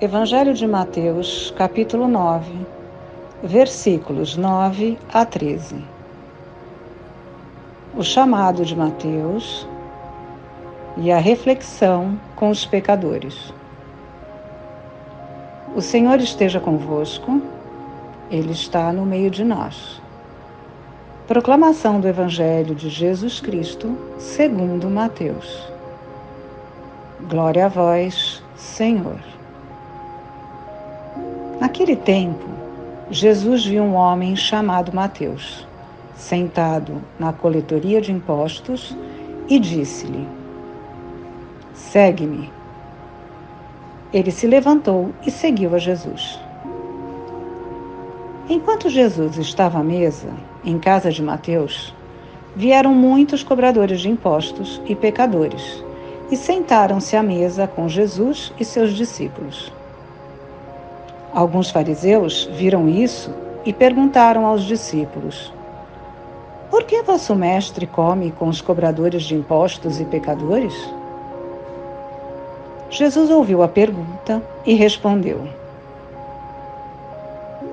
Evangelho de Mateus, capítulo 9, versículos 9 a 13. O chamado de Mateus e a reflexão com os pecadores. O Senhor esteja convosco, Ele está no meio de nós. Proclamação do Evangelho de Jesus Cristo, segundo Mateus. Glória a vós, Senhor. Naquele tempo, Jesus viu um homem chamado Mateus, sentado na coletoria de impostos, e disse-lhe: "Segue-me." Ele se levantou e seguiu a Jesus. Enquanto Jesus estava à mesa, em casa de Mateus, vieram muitos cobradores de impostos e pecadores, e sentaram-se à mesa com Jesus e seus discípulos. Alguns fariseus viram isso e perguntaram aos discípulos: "Por que vosso mestre come com os cobradores de impostos e pecadores?" Jesus ouviu a pergunta e respondeu: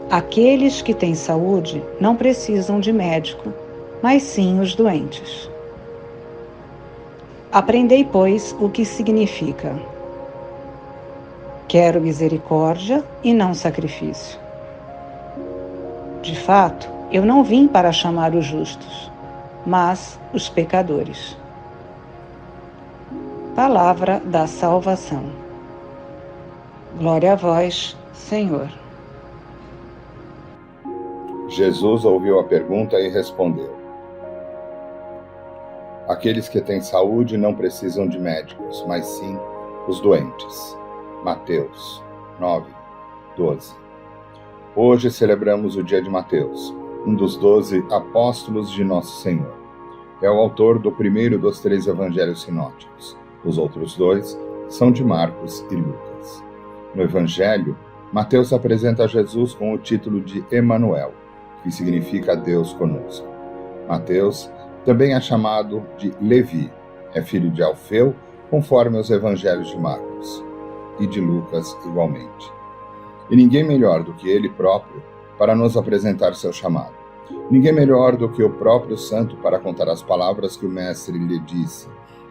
"Aqueles que têm saúde não precisam de médico, mas sim os doentes. Aprendei, pois, o que significa: quero misericórdia e não sacrifício. De fato, eu não vim para chamar os justos, mas os pecadores." Palavra da salvação. Glória a vós, Senhor. Jesus ouviu a pergunta e respondeu: "Aqueles que têm saúde não precisam de médicos, mas sim os doentes." Mateus 9, 12. Hoje celebramos o dia de Mateus, um dos 12 apóstolos de Nosso Senhor. É o autor do primeiro dos 3 evangelhos sinóticos. Os outros 2 são de Marcos e Lucas. No evangelho, Mateus apresenta Jesus com o título de Emanuel, que significa Deus conosco. Mateus também é chamado de Levi, é filho de Alfeu, conforme os evangelhos de Marcos, e de Lucas igualmente. E ninguém melhor do que ele próprio para nos apresentar seu chamado. Ninguém melhor do que o próprio santo para contar as palavras que o mestre lhe disse,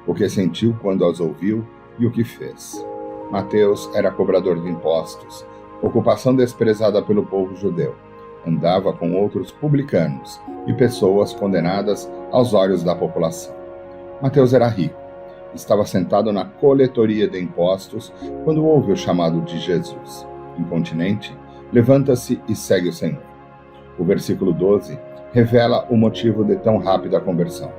o que sentiu quando as ouviu e o que fez. Mateus era cobrador de impostos, ocupação desprezada pelo povo judeu. Andava com outros publicanos e pessoas condenadas aos olhos da população. Mateus era rico. Estava sentado na coletoria de impostos quando ouve o chamado de Jesus. Incontinente, levanta-se e segue o Senhor. O versículo 12 revela o motivo de tão rápida conversão.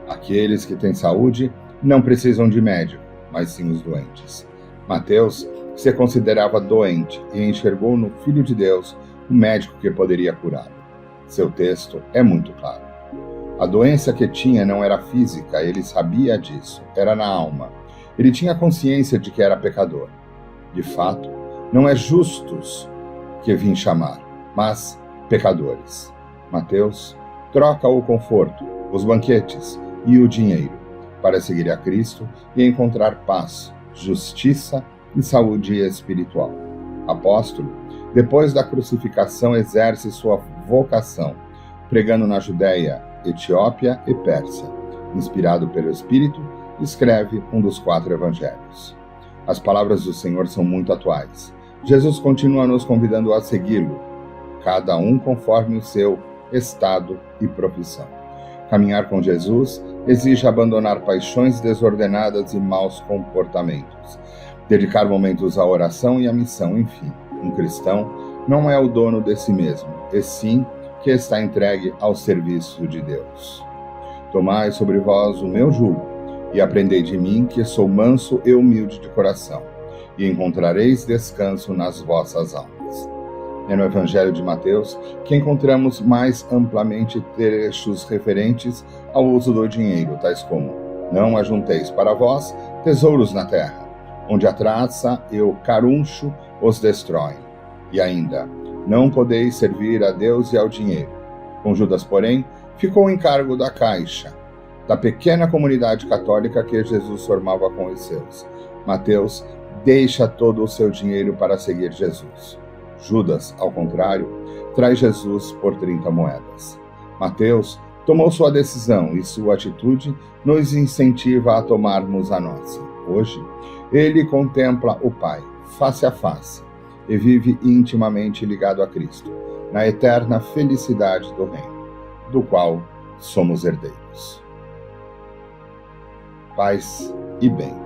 Aqueles que têm saúde não precisam de médico, mas sim os doentes. Mateus se considerava doente e enxergou no Filho de Deus o médico que poderia curá-lo. Seu texto é muito claro. A doença que tinha não era física, ele sabia disso, era na alma. Ele tinha consciência de que era pecador. De fato, não é justos que vim chamar, mas pecadores. Mateus troca o conforto, os banquetes e o dinheiro para seguir a Cristo e encontrar paz, justiça e saúde espiritual. Apóstolo, depois da crucificação, exerce sua vocação, pregando na Judéia, Etiópia e Pérsia. Inspirado pelo Espírito, escreve um dos 4 evangelhos. As palavras do Senhor são muito atuais. Jesus continua nos convidando a segui-lo, cada um conforme o seu estado e profissão. Caminhar com Jesus exige abandonar paixões desordenadas e maus comportamentos, dedicar momentos à oração e à missão, enfim. Um cristão não é o dono de si mesmo, e sim que está entregue ao serviço de Deus. Tomai sobre vós o meu jugo, e aprendei de mim, que sou manso e humilde de coração, e encontrareis descanso nas vossas almas. É no Evangelho de Mateus que encontramos mais amplamente trechos referentes ao uso do dinheiro, tais como: não ajunteis para vós tesouros na terra, onde a traça e o caruncho os destroem. E ainda: não podeis servir a Deus e ao dinheiro. Com Judas, porém, ficou o encargo da caixa, da pequena comunidade católica que Jesus formava com os seus. Mateus deixa todo o seu dinheiro para seguir Jesus. Judas, ao contrário, traz Jesus por 30 moedas. Mateus tomou sua decisão e sua atitude nos incentiva a tomarmos a nossa. Hoje, ele contempla o Pai, face a face, e vive intimamente ligado a Cristo, na eterna felicidade do reino, do qual somos herdeiros. Paz e bem.